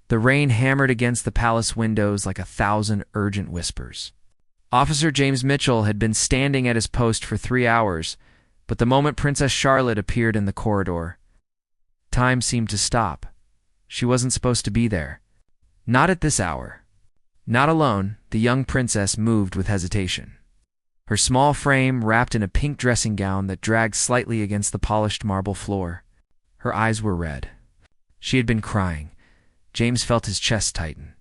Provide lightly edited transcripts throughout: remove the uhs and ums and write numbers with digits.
The rain hammered against the palace windows like 1,000 urgent whispers. Officer James Mitchell had been standing at his post for 3 hours, but the moment Princess Charlotte appeared in the corridor, time seemed to stop. She wasn't supposed to be there. Not at this hour. Not alone, the young princess moved with hesitation. Her small frame wrapped in a pink dressing gown that dragged slightly against the polished marble floor. Her eyes were red. She had been crying. James felt his chest tighten.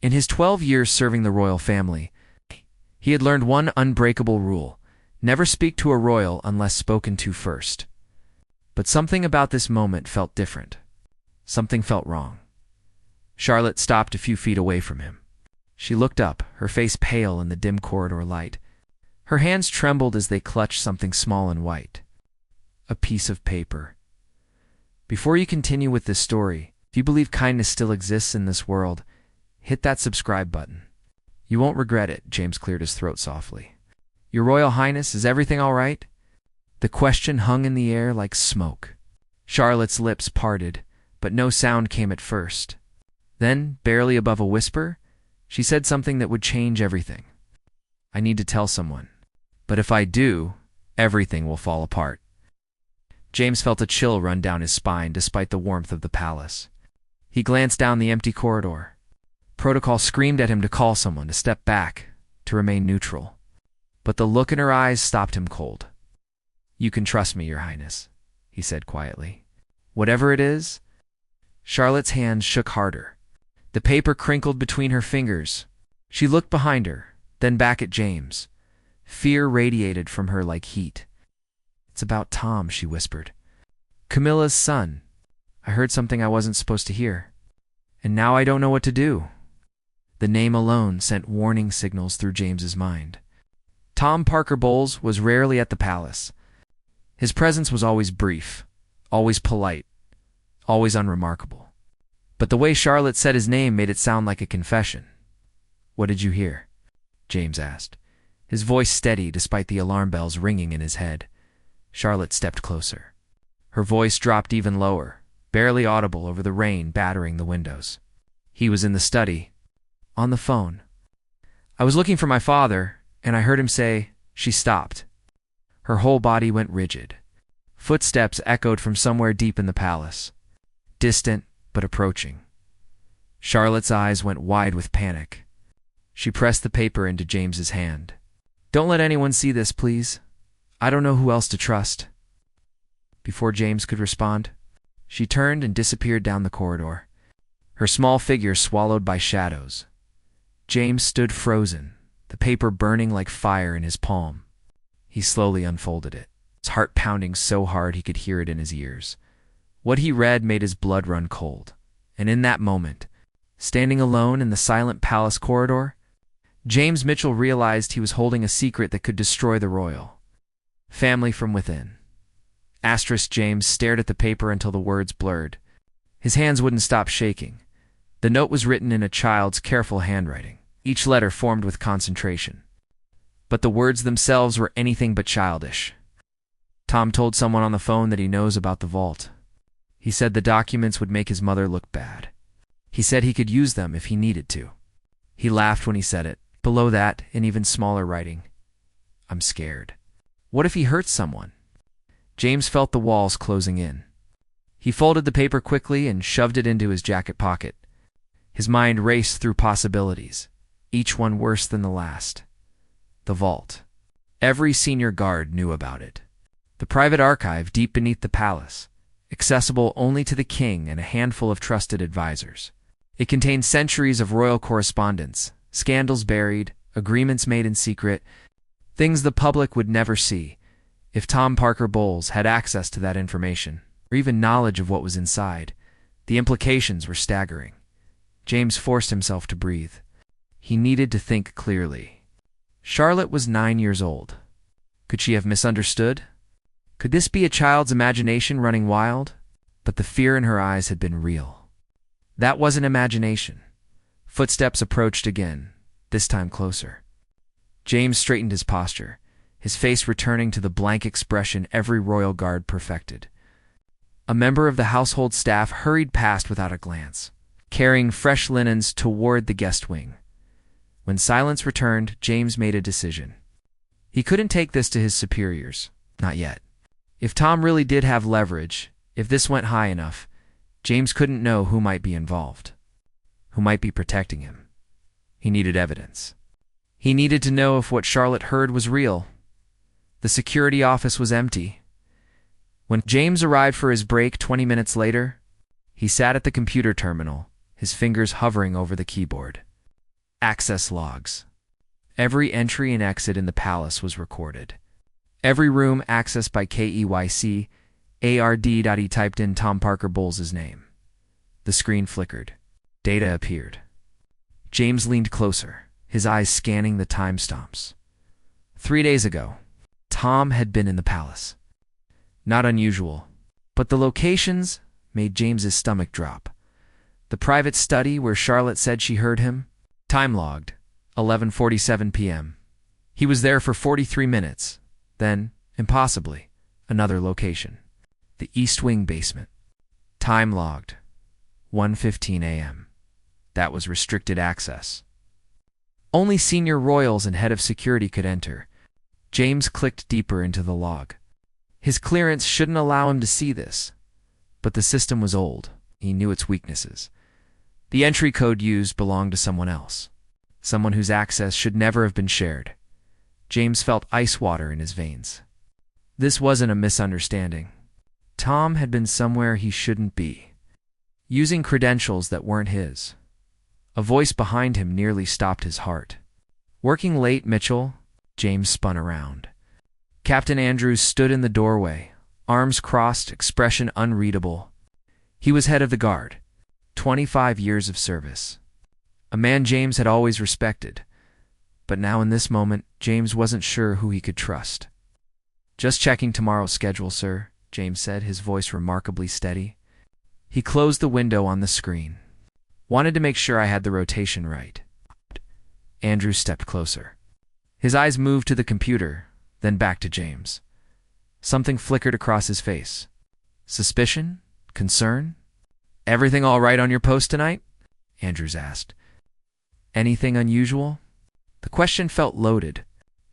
In his 12 years serving the royal family, he had learned one unbreakable rule: never speak to a royal unless spoken to first. But something about this moment felt different. Something felt wrong. Charlotte stopped a few feet away from him. She looked up, her face pale in the dim corridor light. Her hands trembled as they clutched something small and white. A piece of paper. Before you continue with this story, if you believe kindness still exists in this world, hit that subscribe button. You won't regret it, James cleared his throat softly. Your Royal Highness, is everything all right? The question hung in the air like smoke. Charlotte's lips parted, but no sound came at first. Then, barely above a whisper, she said something that would change everything. I need to tell someone. But if I do, everything will fall apart. James felt a chill run down his spine despite the warmth of the palace. He glanced down the empty corridor. Protocol screamed at him to call someone, to step back, to remain neutral. But the look in her eyes stopped him cold. You can trust me, Your Highness, he said quietly. Whatever it is. Charlotte's hands shook harder. The paper crinkled between her fingers. She looked behind her, then back at James. Fear radiated from her like heat. It's about Tom, she whispered. Camilla's son. I heard something I wasn't supposed to hear. And now I don't know what to do. The name alone sent warning signals through James's mind. Tom Parker Bowles was rarely at the palace. His presence was always brief, always polite, always unremarkable. But the way Charlotte said his name made it sound like a confession. What did you hear? James asked, his voice steady despite the alarm bells ringing in his head. Charlotte stepped closer. Her voice dropped even lower, barely audible over the rain battering the windows. He was in the study, on the phone. I was looking for my father, and I heard him say, she stopped. Her whole body went rigid. Footsteps echoed from somewhere deep in the palace, distant but approaching. Charlotte's eyes went wide with panic. She pressed the paper into James's hand. Don't let anyone see this, please. I don't know who else to trust. Before James could respond, she turned and disappeared down the corridor, her small figure swallowed by shadows. James stood frozen, the paper burning like fire in his palm. He slowly unfolded it, his heart pounding so hard he could hear it in his ears. What he read made his blood run cold, and in that moment, standing alone in the silent palace corridor, James Mitchell realized he was holding a secret that could destroy the royal family from within. James stared at the paper until the words blurred. His hands wouldn't stop shaking. The note was written in a child's careful handwriting, each letter formed with concentration. But the words themselves were anything but childish. Tom told someone on the phone that he knows about the vault. He said the documents would make his mother look bad. He said he could use them if he needed to. He laughed when he said it. Below that, in even smaller writing, I'm scared. What if he hurts someone? James felt the walls closing in. He folded the paper quickly and shoved it into his jacket pocket. His mind raced through possibilities, each one worse than the last. The vault. Every senior guard knew about it. The private archive deep beneath the palace, accessible only to the king and a handful of trusted advisors. It contained centuries of royal correspondence, scandals buried, agreements made in secret, things the public would never see. If Tom Parker Bowles had access to that information, or even knowledge of what was inside, the implications were staggering. James forced himself to breathe. He needed to think clearly. Charlotte was 9 years old. Could she have misunderstood? Could this be a child's imagination running wild? But the fear in her eyes had been real. That wasn't imagination. Footsteps approached again, this time closer. James straightened his posture, his face returning to the blank expression every royal guard perfected. A member of the household staff hurried past without a glance. carrying fresh linens toward the guest wing. When silence returned, James made a decision. He couldn't take this to his superiors. Not yet. If Tom really did have leverage, if this went high enough, James couldn't know who might be involved, who might be protecting him. He needed evidence. He needed to know if what Charlotte heard was real. The security office was empty. When James arrived for his break 20 minutes later, he sat at the computer terminal, his fingers hovering over the keyboard. Access logs. Every entry and exit in the palace was recorded. Every room accessed by KEYC, ARD. He typed in Tom Parker Bowles' name. The screen flickered. Data appeared. James leaned closer, his eyes scanning the timestamps. 3 days ago, Tom had been in the palace. Not unusual, but the locations made James's stomach drop. The private study where Charlotte said she heard him, time logged, 11:47 p.m. He was there for 43 minutes. Then, impossibly, another location. The East Wing basement. Time logged, 1:15 a.m. That was restricted access. Only senior royals and head of security could enter. James clicked deeper into the log. His clearance shouldn't allow him to see this, but the system was old. He knew its weaknesses. The entry code used belonged to someone else, someone whose access should never have been shared. James felt ice water in his veins. This wasn't a misunderstanding. Tom had been somewhere he shouldn't be, using credentials that weren't his. A voice behind him nearly stopped his heart. "Working late, Mitchell?" James spun around. Captain Andrews stood in the doorway, arms crossed, expression unreadable. He was head of the guard, 25 years of service. A man James had always respected. But now in this moment, James wasn't sure who he could trust. "Just checking tomorrow's schedule, sir," James said, his voice remarkably steady. He closed the window on the screen. "Wanted to make sure I had the rotation right." Andrew stepped closer. His eyes moved to the computer, then back to James. Something flickered across his face. Suspicion? Concern? "Everything all right on your post tonight?" Andrews asked. "Anything unusual?" The question felt loaded.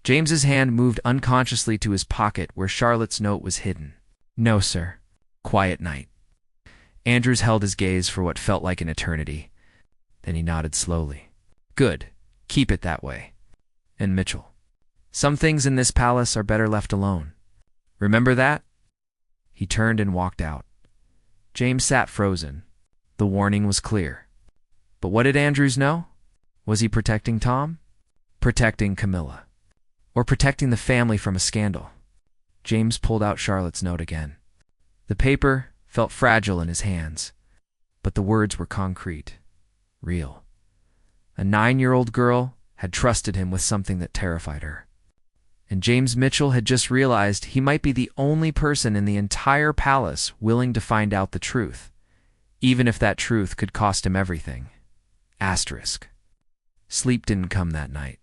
James's hand moved unconsciously to his pocket where Charlotte's note was hidden. "No, sir. Quiet night." Andrews held his gaze for what felt like an eternity. Then he nodded slowly. "Good. Keep it that way." And Mitchell, "Some things in this palace are better left alone. Remember that?" He turned and walked out. James sat frozen. The warning was clear. But what did Andrews know? Was he protecting Tom? Protecting Camilla? Or protecting the family from a scandal? James pulled out Charlotte's note again. The paper felt fragile in his hands, but the words were concrete, real. A 9-year-old girl had trusted him with something that terrified her. And James Mitchell had just realized he might be the only person in the entire palace willing to find out the truth, even if that truth could cost him everything. Asterisk. Sleep didn't come that night.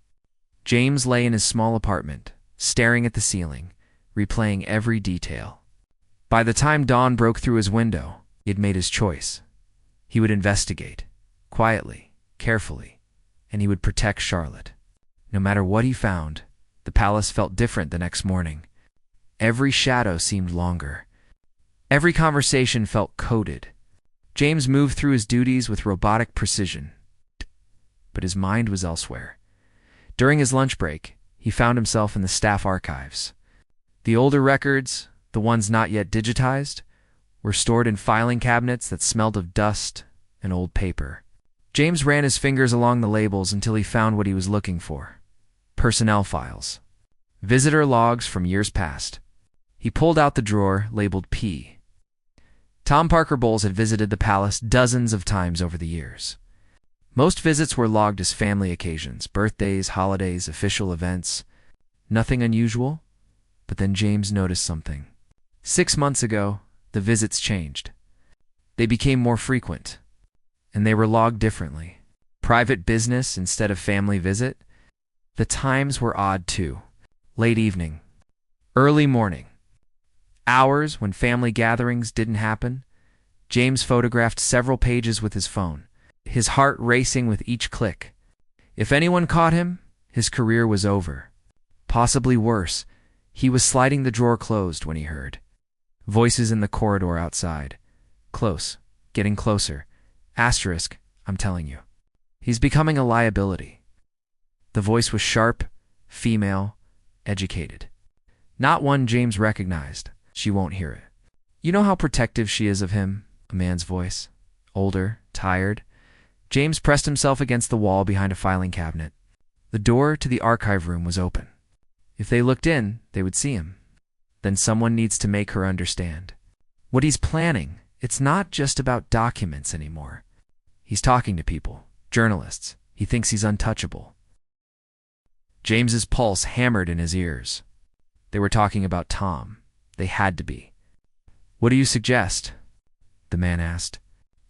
James lay in his small apartment, staring at the ceiling, replaying every detail. By the time dawn broke through his window, he had made his choice. He would investigate, quietly, carefully, and he would protect Charlotte. No matter what he found, the palace felt different the next morning. Every shadow seemed longer. Every conversation felt coded. James moved through his duties with robotic precision, but his mind was elsewhere. During his lunch break, he found himself in the staff archives. The older records, the ones not yet digitized, were stored in filing cabinets that smelled of dust and old paper. James ran his fingers along the labels until he found what he was looking for. Personnel files. Visitor logs from years past. He pulled out the drawer labeled P. Tom Parker Bowles had visited the palace dozens of times over the years. Most visits were logged as family occasions, birthdays, holidays, official events. Nothing unusual, but then James noticed something. 6 months ago, the visits changed. They became more frequent, and they were logged differently. Private business instead of family visit. The times were odd too. Late evening, early morning, hours when family gatherings didn't happen. James photographed several pages with his phone, his heart racing with each click. If anyone caught him, his career was over. Possibly worse, he was sliding the drawer closed when he heard voices in the corridor outside. Close, getting closer. Asterisk, I'm telling you. He's becoming a liability. The voice was sharp, female, educated. Not one James recognized. She won't hear it. You know how protective she is of him? A man's voice. Older, tired. James pressed himself against the wall behind a filing cabinet. The door to the archive room was open. If they looked in, they would see him. Then someone needs to make her understand. What he's planning, it's not just about documents anymore. He's talking to people, journalists. He thinks he's untouchable. James's pulse hammered in his ears. They were talking about Tom. They had to be. What do you suggest? The man asked.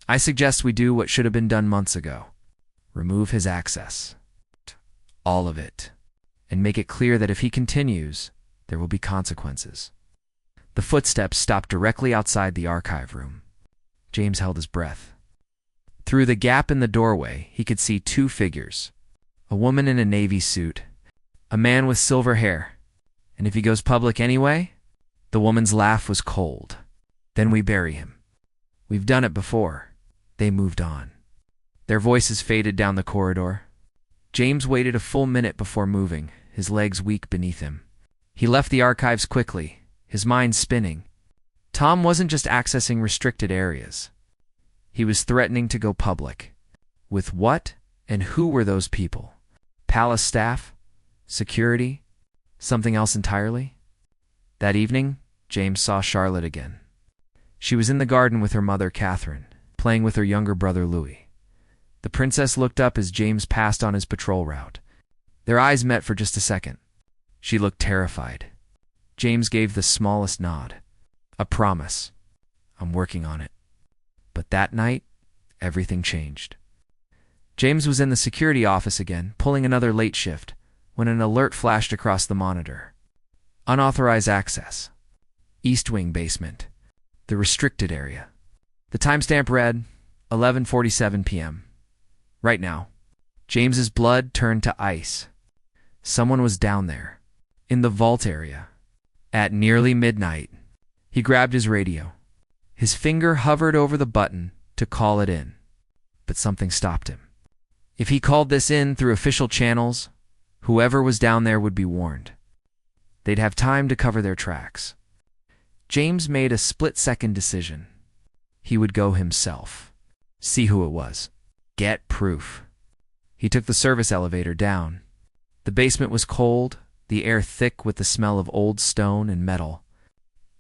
I suggest we do what should have been done months ago. Remove his access. All of it. And make it clear that if he continues, there will be consequences. The footsteps stopped directly outside the archive room. James held his breath. Through the gap in the doorway, he could see two figures. A woman in a navy suit. A man with silver hair. And if he goes public anyway? The woman's laugh was cold. Then we bury him. We've done it before. They moved on. Their voices faded down the corridor. James waited a full minute before moving, his legs weak beneath him. He left the archives quickly, his mind spinning. Tom wasn't just accessing restricted areas. He was threatening to go public. With what and who were those people? Palace staff? Security? Something else entirely? That evening, James saw Charlotte again. She was in the garden with her mother, Catherine, playing with her younger brother, Louis. The princess looked up as James passed on his patrol route. Their eyes met for just a second. She looked terrified. James gave the smallest nod. A promise. I'm working on it. But that night, everything changed. James was in the security office again, pulling another late shift, when an alert flashed across the monitor. Unauthorized access. East Wing basement. The restricted area. The timestamp read 11:47 p.m. Right now. James's blood turned to ice. Someone was down there, in the vault area. At nearly midnight, he grabbed his radio. His finger hovered over the button to call it in, but something stopped him. If he called this in through official channels, whoever was down there would be warned. They'd have time to cover their tracks. James made a split-second decision. He would go himself. See who it was. Get proof. He took the service elevator down. The basement was cold, the air thick with the smell of old stone and metal.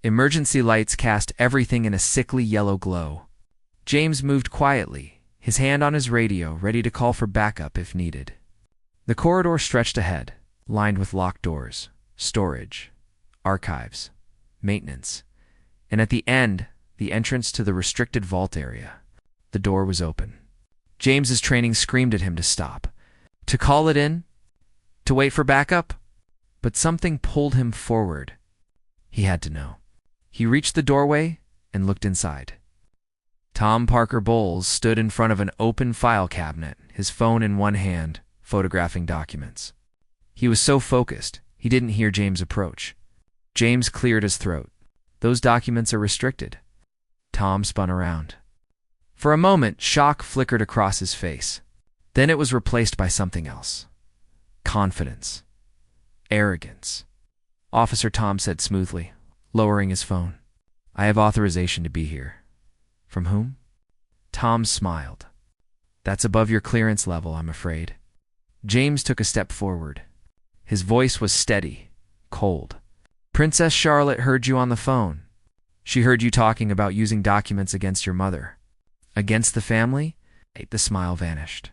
Emergency lights cast everything in a sickly yellow glow. James moved quietly, his hand on his radio, ready to call for backup if needed. The corridor stretched ahead, lined with locked doors, storage, archives, maintenance, and at the end, the entrance to the restricted vault area. The door was open. James's training screamed at him to stop, to call it in, to wait for backup, but something pulled him forward. He had to know. He reached the doorway and looked inside. Tom Parker Bowles stood in front of an open file cabinet, his phone in one hand, photographing documents. He was so focused, he didn't hear James approach. James cleared his throat. Those documents are restricted. Tom spun around. For a moment, shock flickered across his face. Then it was replaced by something else. Confidence. Arrogance. Officer Tom said smoothly, lowering his phone. I have authorization to be here. From whom? Tom smiled. That's above your clearance level, I'm afraid. James took a step forward. His voice was steady, cold. Princess Charlotte heard you on the phone. She heard you talking about using documents against your mother. Against the family? The smile vanished.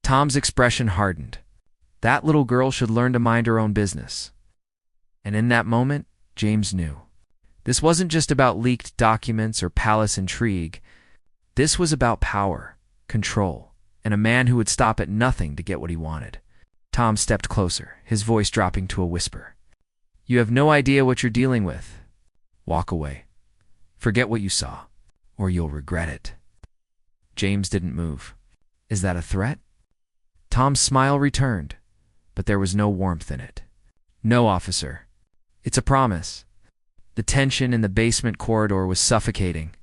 Tom's expression hardened. That little girl should learn to mind her own business. And in that moment, James knew. This wasn't just about leaked documents or palace intrigue. This was about power, control, and a man who would stop at nothing to get what he wanted. Tom stepped closer, his voice dropping to a whisper. You have no idea what you're dealing with. Walk away. Forget what you saw, or you'll regret it. James didn't move. Is that a threat? Tom's smile returned, but there was no warmth in it. No, officer. It's a promise. The tension in the basement corridor was suffocating.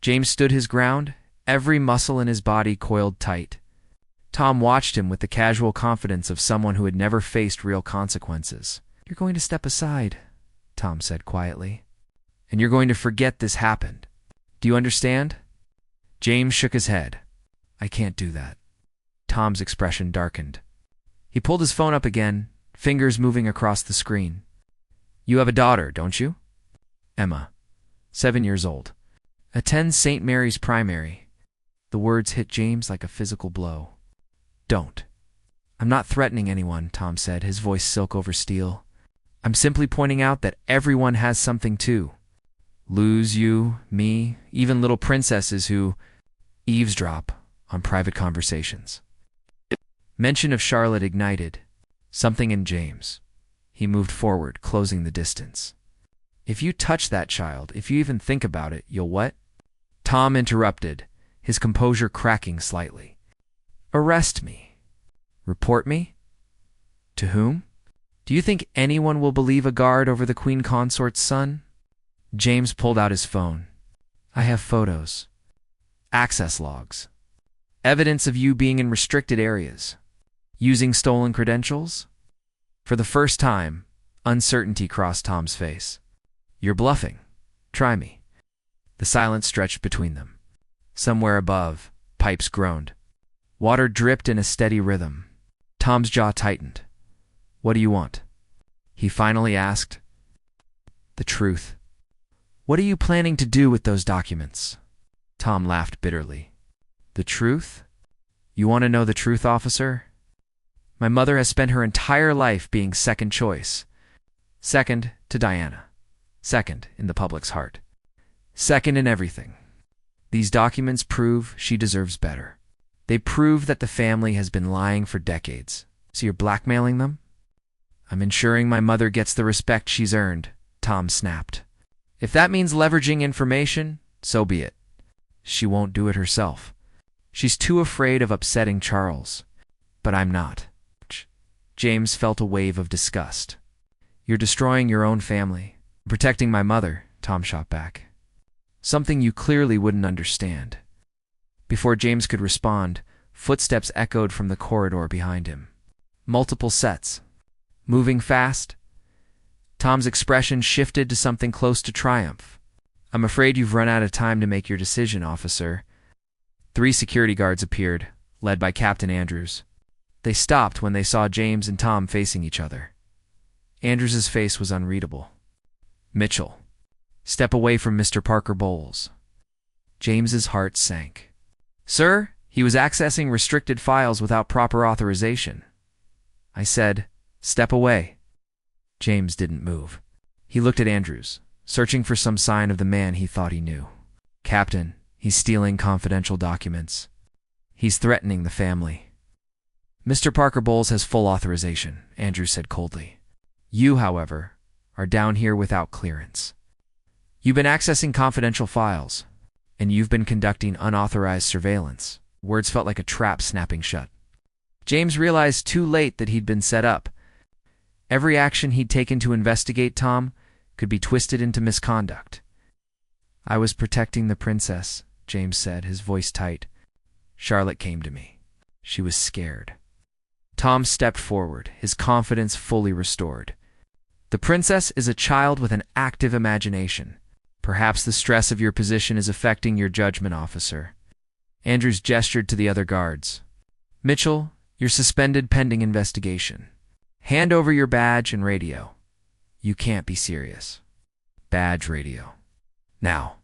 James stood his ground, every muscle in his body coiled tight. Tom watched him with the casual confidence of someone who had never faced real consequences. "You're going to step aside," Tom said quietly. "And you're going to forget this happened. Do you understand?" James shook his head. "I can't do that." Tom's expression darkened. He pulled his phone up again, fingers moving across the screen. "You have a daughter, don't you?" "Emma, 7 years old. Attends St. Mary's Primary." The words hit James like a physical blow. "Don't." "I'm not threatening anyone," Tom said, his voice silk over steel. "I'm simply pointing out that everyone has something too. Luz, you, me, even little princesses who eavesdrop on private conversations." Mention of Charlotte ignited something in James. He moved forward, closing the distance. "If you touch that child, if you even think about it, you'll what?" Tom interrupted, his composure cracking slightly. "Arrest me. Report me? To whom? Do you think anyone will believe a guard over the Queen Consort's son?" James pulled out his phone. "I have photos. Access logs. Evidence of you being in restricted areas. Using stolen credentials?" For the first time, uncertainty crossed Tom's face. "You're bluffing. Try me." The silence stretched between them. Somewhere above, pipes groaned. Water dripped in a steady rhythm. Tom's jaw tightened. "What do you want?" he finally asked. "The truth." "What are you planning to do with those documents?" Tom laughed bitterly. "The truth? You want to know the truth, officer? My mother has spent her entire life being second choice. Second to Diana. Second in the public's heart. Second in everything. These documents prove she deserves better. They prove that the family has been lying for decades. So you're blackmailing them?" "I'm ensuring my mother gets the respect she's earned," Tom snapped. "If that means leveraging information, so be it. She won't do it herself. She's too afraid of upsetting Charles. But I'm not." James felt a wave of disgust. "You're destroying your own family. Protecting my mother," Tom shot back. "Something you clearly wouldn't understand." Before James could respond, footsteps echoed from the corridor behind him. Multiple sets. Moving fast. Tom's expression shifted to something close to triumph. "I'm afraid you've run out of time to make your decision, officer." 3 security guards appeared, led by Captain Andrews. They stopped when they saw James and Tom facing each other. Andrews's face was unreadable. "Mitchell, step away from Mr. Parker Bowles." James's heart sank. "Sir, he was accessing restricted files without proper authorization." "I said, step away." James didn't move. He looked at Andrews, searching for some sign of the man he thought he knew. "Captain, he's stealing confidential documents. He's threatening the family." "Mr. Parker Bowles has full authorization," Andrews said coldly. "You, however, are down here without clearance. You've been accessing confidential files, and you've been conducting unauthorized surveillance." Words felt like a trap snapping shut. James realized too late that he'd been set up. Every action he'd taken to investigate Tom could be twisted into misconduct. "I was protecting the princess," James said, his voice tight. "Charlotte came to me. She was scared." Tom stepped forward, his confidence fully restored. "The princess is a child with an active imagination. Perhaps the stress of your position is affecting your judgment, officer." Andrews gestured to the other guards. "Mitchell, you're suspended pending investigation. Hand over your badge and radio. You can't be serious." Badge, radio. Now.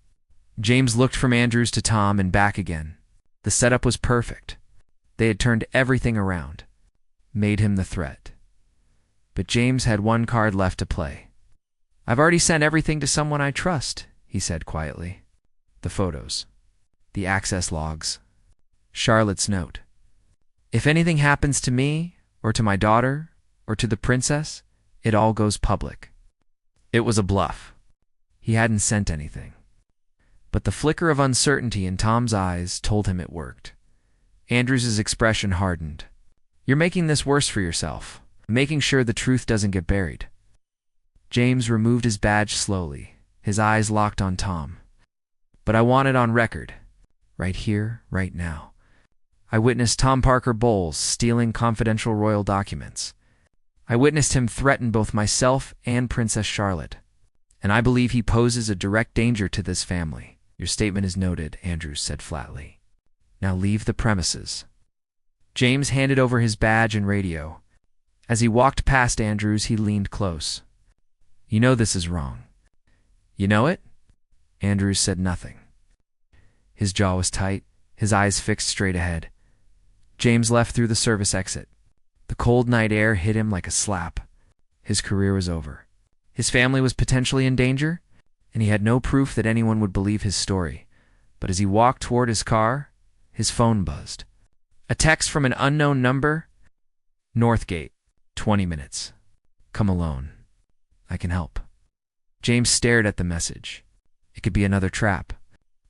James looked from Andrews to Tom and back again. The setup was perfect. They had turned everything around. Made him the threat. But James had one card left to play. "I've already sent everything to someone I trust," he said quietly. The photos. The access logs. Charlotte's note. "If anything happens to me, or to my daughter, or to the princess, it all goes public." It was a bluff. He hadn't sent anything. But the flicker of uncertainty in Tom's eyes told him it worked. Andrews's expression hardened. You're making this worse for yourself, making sure the truth doesn't get buried. James removed his badge slowly, his eyes locked on Tom. But I want it on record, right here, right now. I witnessed Tom Parker Bowles stealing confidential royal documents. I witnessed him threaten both myself and Princess Charlotte, and I believe he poses a direct danger to this family. Your statement is noted, Andrews said flatly. Now leave the premises. James handed over his badge and radio. As he walked past Andrews, he leaned close. You know this is wrong. You know it? Andrews said nothing. His jaw was tight, his eyes fixed straight ahead. James left through the service exit. The cold night air hit him like a slap. His career was over. His family was potentially in danger, and he had no proof that anyone would believe his story. But as he walked toward his car, his phone buzzed. A text from an unknown number. Northgate, 20 minutes. Come alone. I can help. James stared at the message. It could be another trap.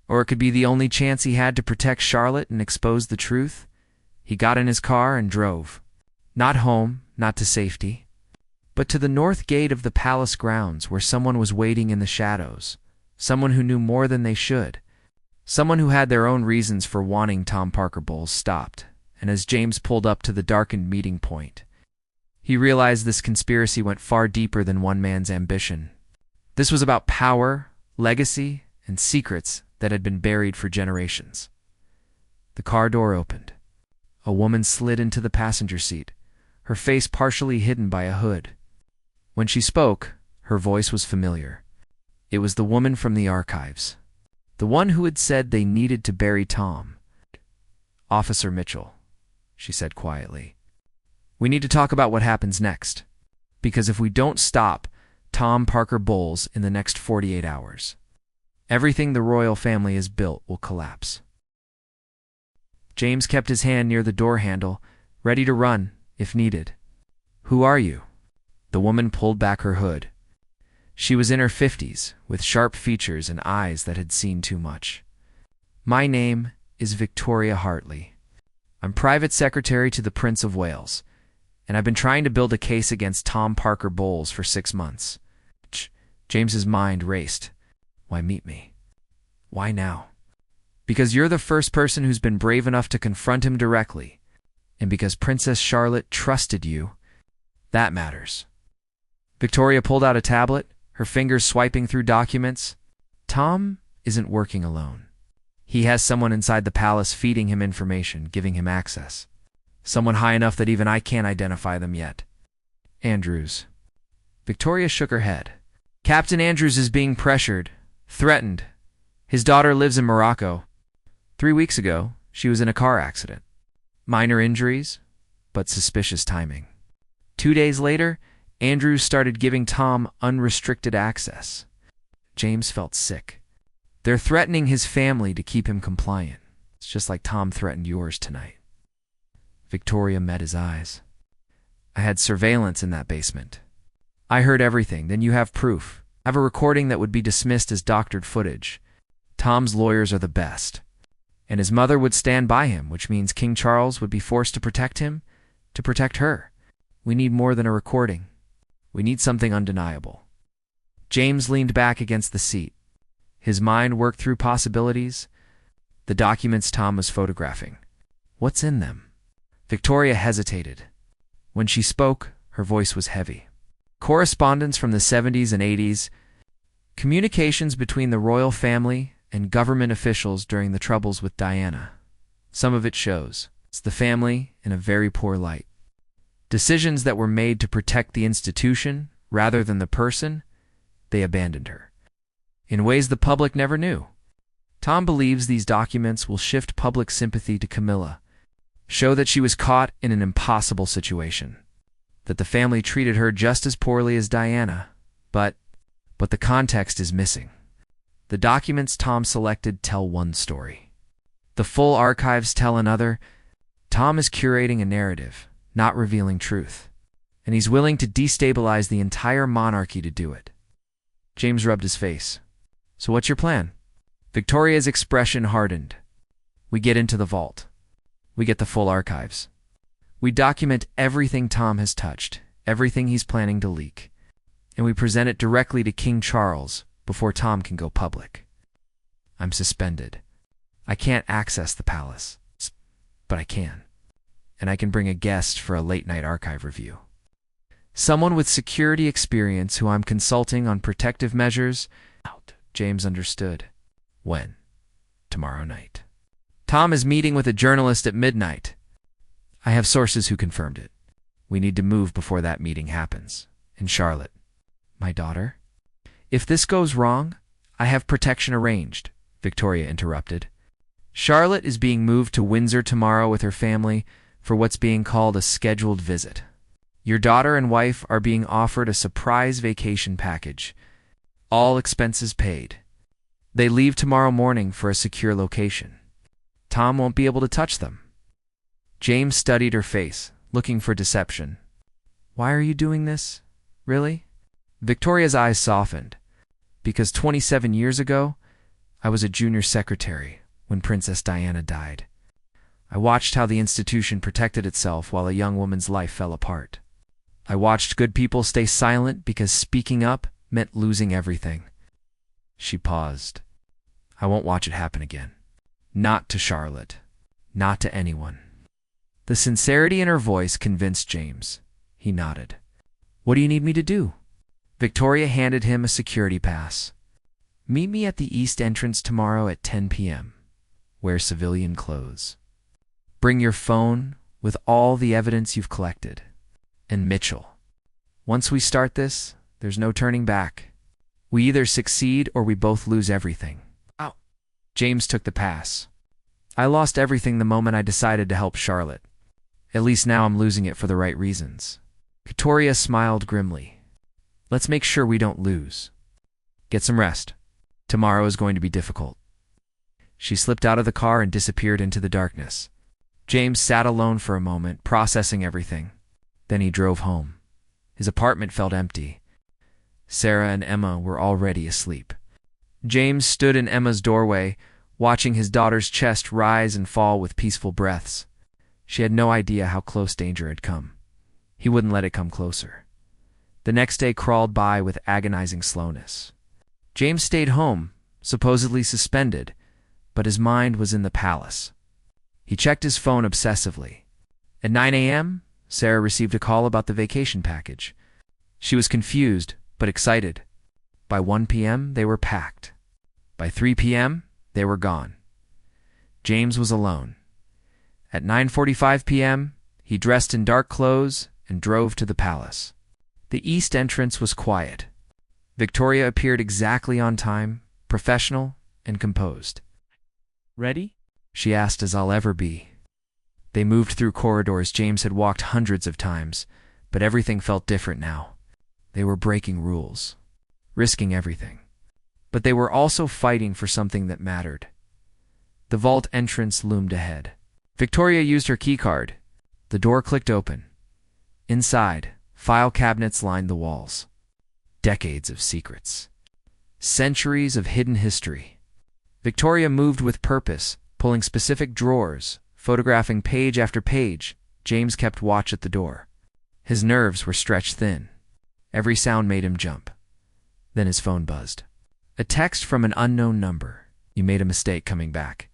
Or it could be the only chance he had to protect Charlotte and expose the truth. He got in his car and drove. Not home, not to safety, but to the north gate of the palace grounds where someone was waiting in the shadows. Someone who knew more than they should. Someone who had their own reasons for wanting Tom Parker Bowles stopped. And as James pulled up to the darkened meeting point, he realized this conspiracy went far deeper than one man's ambition. This was about power, legacy, and secrets that had been buried for generations. The car door opened. A woman slid into the passenger seat, her face partially hidden by a hood. When she spoke, her voice was familiar. It was the woman from the archives. The one who had said they needed to bury Tom. Officer Mitchell, she said quietly. We need to talk about what happens next. Because if we don't stop Tom Parker Bowles in the next 48 hours, everything the royal family has built will collapse. James kept his hand near the door handle, ready to run, if needed. Who are you? The woman pulled back her hood. She was in her 50s, with sharp features and eyes that had seen too much. My name is Victoria Hartley. I'm private secretary to the Prince of Wales, and I've been trying to build a case against Tom Parker Bowles for 6 months. James's mind raced. Why meet me? Why now? Because you're the first person who's been brave enough to confront him directly, and because Princess Charlotte trusted you. That matters. Victoria pulled out a tablet, her fingers swiping through documents. Tom isn't working alone. He has someone inside the palace feeding him information, giving him access. Someone high enough that even I can't identify them yet. Andrews. Victoria shook her head. Captain Andrews is being pressured, threatened. His daughter lives in Morocco. 3 weeks ago, she was in a car accident. Minor injuries, but suspicious timing. 2 days later, Andrews started giving Tom unrestricted access. James felt sick. They're threatening his family to keep him compliant. It's just like Tom threatened yours tonight. Victoria met his eyes. I had surveillance in that basement. I heard everything. Then you have proof. I have a recording that would be dismissed as doctored footage. Tom's lawyers are the best. And his mother would stand by him, which means King Charles would be forced to protect him, to protect her. We need more than a recording. We need something undeniable. James leaned back against the seat. His mind worked through possibilities. The documents Tom was photographing. What's in them? Victoria hesitated. When she spoke, her voice was heavy. Correspondence from the 70s and 80s, communications between the royal family and government officials during the troubles with Diana. Some of it shows it's the family in a very poor light. Decisions that were made to protect the institution rather than the person, they abandoned her. In ways the public never knew. Tom believes these documents will shift public sympathy to Camilla, show that she was caught in an impossible situation, that the family treated her just as poorly as Diana, but the context is missing. The documents Tom selected tell one story. The full archives tell another. Tom is curating a narrative, not revealing truth, and he's willing to destabilize the entire monarchy to do it. James rubbed his face. So what's your plan? Victoria's expression hardened. We get into the vault. We get the full archives. We document everything Tom has touched, everything he's planning to leak, and we present it directly to King Charles before Tom can go public. I'm suspended. I can't access the palace, but I can. And I can bring a guest for a late-night archive review. Someone with security experience who I'm consulting on protective measures. James understood. When? Tomorrow night. Tom is meeting with a journalist at midnight. I have sources who confirmed it. We need to move before that meeting happens. In Charlotte. My daughter? If this goes wrong, I have protection arranged, Victoria interrupted. Charlotte is being moved to Windsor tomorrow with her family for what's being called a scheduled visit. Your daughter and wife are being offered a surprise vacation package. All expenses paid. They leave tomorrow morning for a secure location. Tom won't be able to touch them. James studied her face, looking for deception. Why are you doing this? Really? Victoria's eyes softened. Because 27 years ago, I was a junior secretary when Princess Diana died. I watched how the institution protected itself while a young woman's life fell apart. I watched good people stay silent because speaking up meant losing everything. She paused. I won't watch it happen again. Not to Charlotte. Not to anyone. The sincerity in her voice convinced James. He nodded. What do you need me to do? Victoria handed him a security pass. Meet me at the east entrance tomorrow at 10 p.m. Wear civilian clothes. Bring your phone with all the evidence you've collected. And Mitchell. Once we start this, there's no turning back. We either succeed or we both lose everything. Ow. James took the pass. I lost everything the moment I decided to help Charlotte. At least now I'm losing it for the right reasons. Victoria smiled grimly. Let's make sure we don't lose. Get some rest. Tomorrow is going to be difficult. She slipped out of the car and disappeared into the darkness. James sat alone for a moment, processing everything. Then he drove home. His apartment felt empty. Sarah and Emma were already asleep. James stood in Emma's doorway, watching his daughter's chest rise and fall with peaceful breaths. She had no idea how close danger had come. He wouldn't let it come closer. The next day crawled by with agonizing slowness. James stayed home, supposedly suspended, but his mind was in the palace. He checked his phone obsessively. At 9 a.m., Sarah received a call about the vacation package. She was confused, but excited. By 1 p.m., they were packed. By 3 p.m., they were gone. James was alone. At 9:45 p.m., he dressed in dark clothes and drove to the palace. The east entrance was quiet. Victoria appeared exactly on time, professional and composed. Ready? She asked as I'll ever be. They moved through corridors James had walked hundreds of times, but everything felt different now. They were breaking rules, risking everything. But they were also fighting for something that mattered. The vault entrance loomed ahead. Victoria used her keycard. The door clicked open. Inside, file cabinets lined the walls. Decades of secrets. Centuries of hidden history. Victoria moved with purpose, pulling specific drawers, photographing page after page. James kept watch at the door. His nerves were stretched thin. Every sound made him jump. Then his phone buzzed. A text from an unknown number. You made a mistake coming back.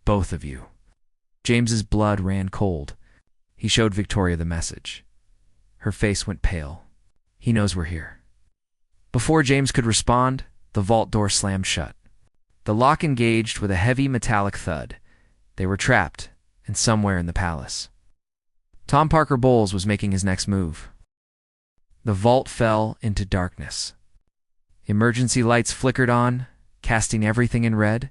Both of you. James's blood ran cold. He showed Victoria the message. Her face went pale. He knows we're here. Before James could respond, the vault door slammed shut. The lock engaged with a heavy metallic thud. They were trapped, and somewhere in the palace. Tom Parker Bowles was making his next move. The vault fell into darkness. Emergency lights flickered on, casting everything in red.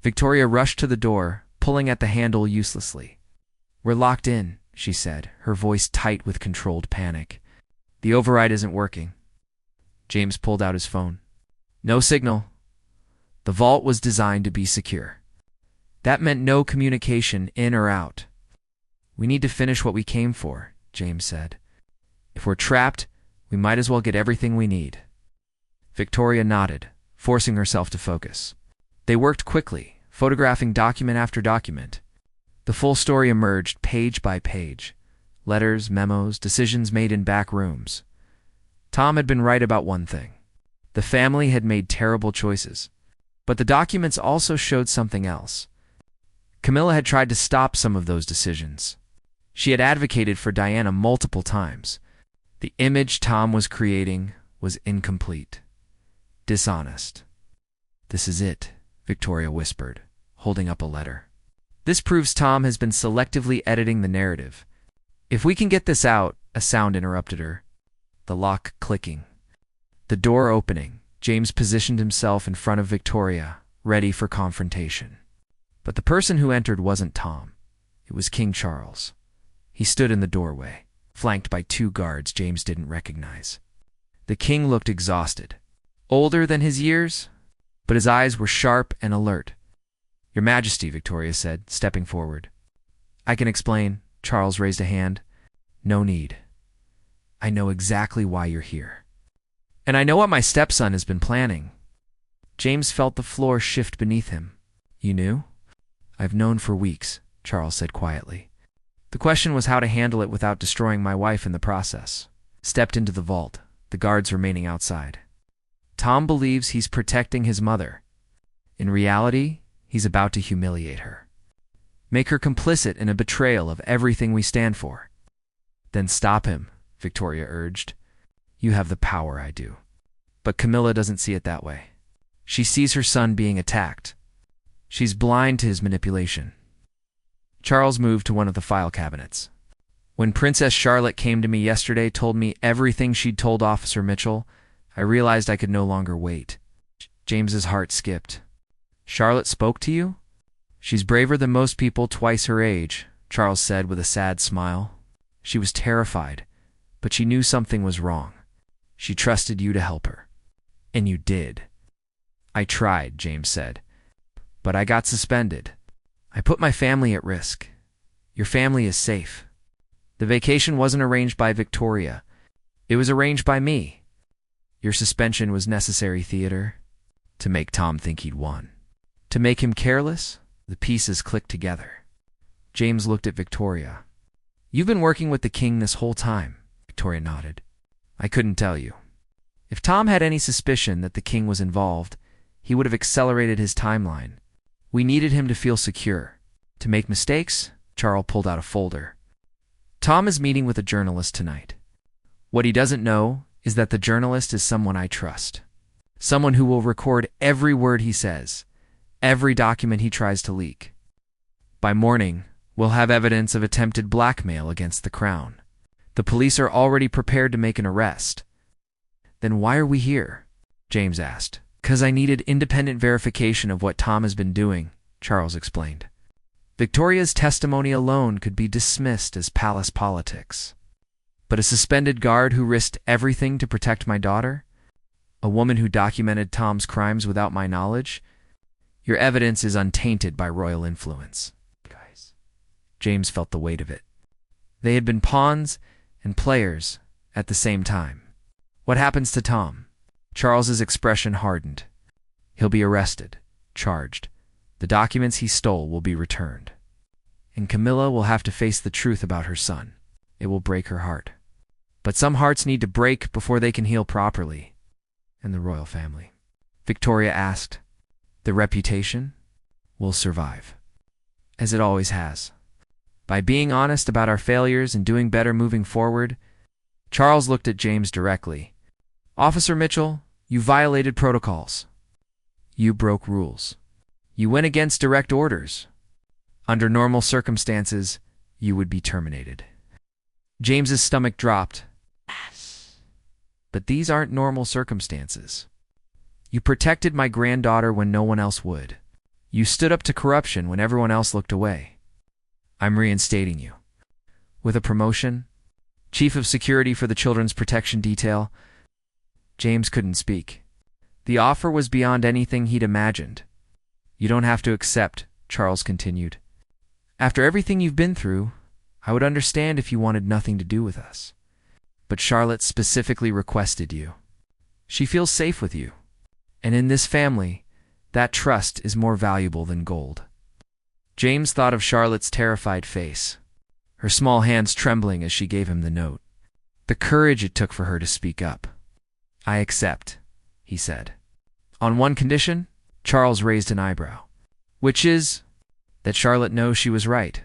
Victoria rushed to the door, pulling at the handle uselessly. We're locked in, she said, her voice tight with controlled panic. The override isn't working. James pulled out his phone. No signal. The vault was designed to be secure. That meant no communication in or out. We need to finish what we came for, James said. If we're trapped, we might as well get everything we need. Victoria nodded, forcing herself to focus. They worked quickly, photographing document after document. The full story emerged page by page. Letters, memos, decisions made in back rooms. Tom had been right about one thing. The family had made terrible choices. But the documents also showed something else. Camilla had tried to stop some of those decisions. She had advocated for Diana multiple times. The image Tom was creating was incomplete, dishonest. "This is it," Victoria whispered, holding up a letter. "This proves Tom has been selectively editing the narrative. If we can get this out," a sound interrupted her. The lock clicking. The door opening. James positioned himself in front of Victoria, ready for confrontation. But the person who entered wasn't Tom. It was King Charles. He stood in the doorway, flanked by two guards James didn't recognize. The king looked exhausted. Older than his years, but his eyes were sharp and alert. "Your Majesty," Victoria said, stepping forward. "I can explain." Charles raised a hand. "No need. I know exactly why you're here. And I know what my stepson has been planning." James felt the floor shift beneath him. "You knew?" "I've known for weeks," Charles said quietly. "The question was how to handle it without destroying my wife in the process." Stepped into the vault, the guards remaining outside. "Tom believes he's protecting his mother. In reality, he's about to humiliate her. Make her complicit in a betrayal of everything we stand for." "Then stop him," Victoria urged. "You have the power, I do." But Camilla doesn't see it that way. She sees her son being attacked. She's blind to his manipulation. Charles moved to one of the file cabinets. "When Princess Charlotte came to me yesterday, told me everything she'd told Officer Mitchell, I realized I could no longer wait." James's heart skipped. "Charlotte spoke to you?" "She's braver than most people twice her age," Charles said with a sad smile. "She was terrified, but she knew something was wrong. She trusted you to help her. And you did." "I tried," James said. "But I got suspended. I put my family at risk. Your family is safe. The vacation wasn't arranged by Victoria. It was arranged by me. Your suspension was necessary theater to make Tom think he'd won. To make him careless." The pieces clicked together. James looked at Victoria. "You've been working with the king this whole time." Victoria nodded. "I couldn't tell you. If Tom had any suspicion that the king was involved, he would have accelerated his timeline. We needed him to feel secure. To make mistakes?" Charles pulled out a folder. "Tom is meeting with a journalist tonight. What he doesn't know is that the journalist is someone I trust. Someone who will record every word he says, every document he tries to leak. By morning, we'll have evidence of attempted blackmail against the crown. The police are already prepared to make an arrest." "Then why are we here?" James asked. "'Cause I needed independent verification of what Tom has been doing," Charles explained. "Victoria's testimony alone could be dismissed as palace politics. But a suspended guard who risked everything to protect my daughter? A woman who documented Tom's crimes without my knowledge? Your evidence is untainted by royal influence." Guys. James felt the weight of it. They had been pawns and players at the same time. "What happens to Tom?" Charles's expression hardened. "He'll be arrested, charged. The documents he stole will be returned. And Camilla will have to face the truth about her son. It will break her heart. But some hearts need to break before they can heal properly." "And the royal family?" Victoria asked. "The reputation will survive, as it always has. By being honest about our failures and doing better moving forward." Charles looked at James directly. "Officer Mitchell, you violated protocols. You broke rules. You went against direct orders. Under normal circumstances, you would be terminated." James's stomach dropped. "But these aren't normal circumstances. You protected my granddaughter when no one else would. You stood up to corruption when everyone else looked away. I'm reinstating you. With a promotion, Chief of Security for the Children's Protection Detail." James couldn't speak. The offer was beyond anything he'd imagined. "You don't have to accept," Charles continued. "After everything you've been through, I would understand if you wanted nothing to do with us. But Charlotte specifically requested you. She feels safe with you. And in this family, that trust is more valuable than gold." James thought of Charlotte's terrified face, her small hands trembling as she gave him the note. The courage it took for her to speak up. "I accept," he said. "On one condition," Charles raised an eyebrow. "Which is?" "That Charlotte knows she was right.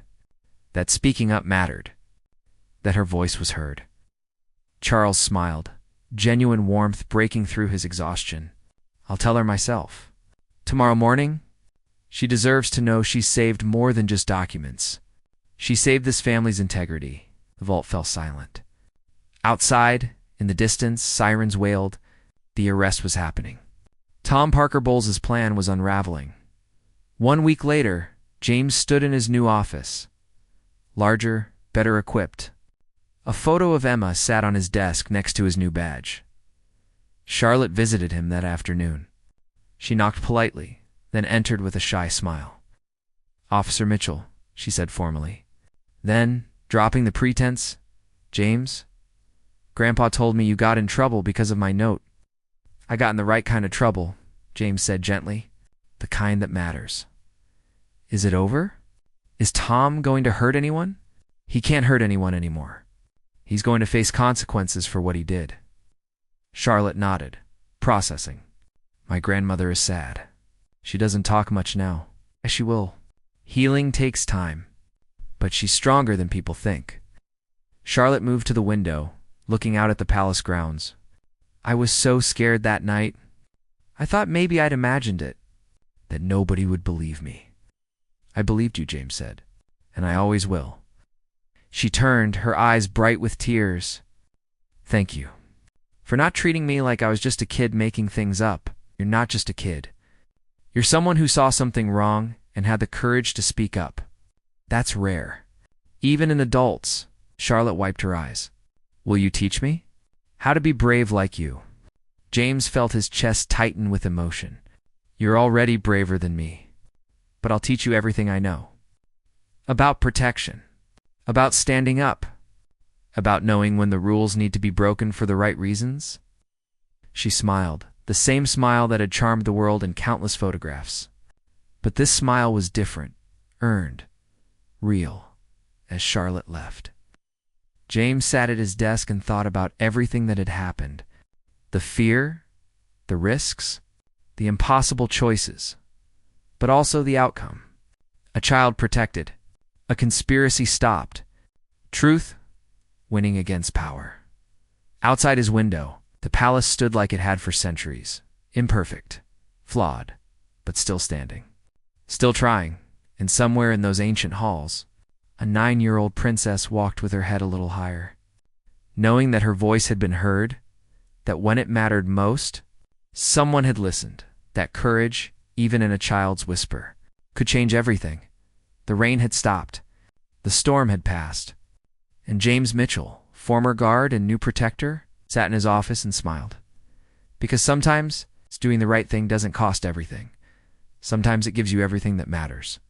That speaking up mattered. That her voice was heard." Charles smiled, genuine warmth breaking through his exhaustion. "I'll tell her myself. Tomorrow morning? She deserves to know she saved more than just documents. She saved this family's integrity." The vault fell silent. Outside, in the distance, sirens wailed. The arrest was happening. Tom Parker Bowles' plan was unraveling. 1 week later, James stood in his new office. Larger, better equipped. A photo of Emma sat on his desk next to his new badge. Charlotte visited him that afternoon. She knocked politely, then entered with a shy smile. "Officer Mitchell," she said formally. Then, dropping the pretense, "James, Grandpa told me you got in trouble because of my note." "I got in the right kind of trouble," James said gently. "The kind that matters." "Is it over? Is Tom going to hurt anyone?" "He can't hurt anyone anymore. He's going to face consequences for what he did." Charlotte nodded, processing. "My grandmother is sad. She doesn't talk much now. She will. Healing takes time, but she's stronger than people think." Charlotte moved to the window, looking out at the palace grounds. "I was so scared that night. I thought maybe I'd imagined it, that nobody would believe me." "I believed you," James said, "and I always will." She turned, her eyes bright with tears. "Thank you for not treating me like I was just a kid making things up. You're not just a kid. You're someone who saw something wrong and had the courage to speak up. That's rare. Even in adults." Charlotte wiped her eyes. "Will you teach me how to be brave like you?" James felt his chest tighten with emotion. "You're already braver than me, but I'll teach you everything I know. About protection, about standing up, about knowing when the rules need to be broken for the right reasons." She smiled, the same smile that had charmed the world in countless photographs. But this smile was different, earned, real, as Charlotte left. James sat at his desk and thought about everything that had happened. The fear, the risks, the impossible choices, but also the outcome. A child protected, a conspiracy stopped, truth winning against power. Outside his window, the palace stood like it had for centuries, imperfect, flawed, but still standing. Still trying, and somewhere in those ancient halls, a 9-year-old princess walked with her head a little higher, knowing that her voice had been heard, that when it mattered most, someone had listened, that courage, even in a child's whisper, could change everything. The rain had stopped, the storm had passed, and James Mitchell, former guard and new protector, sat in his office and smiled. Because sometimes doing the right thing doesn't cost everything. Sometimes it gives you everything that matters.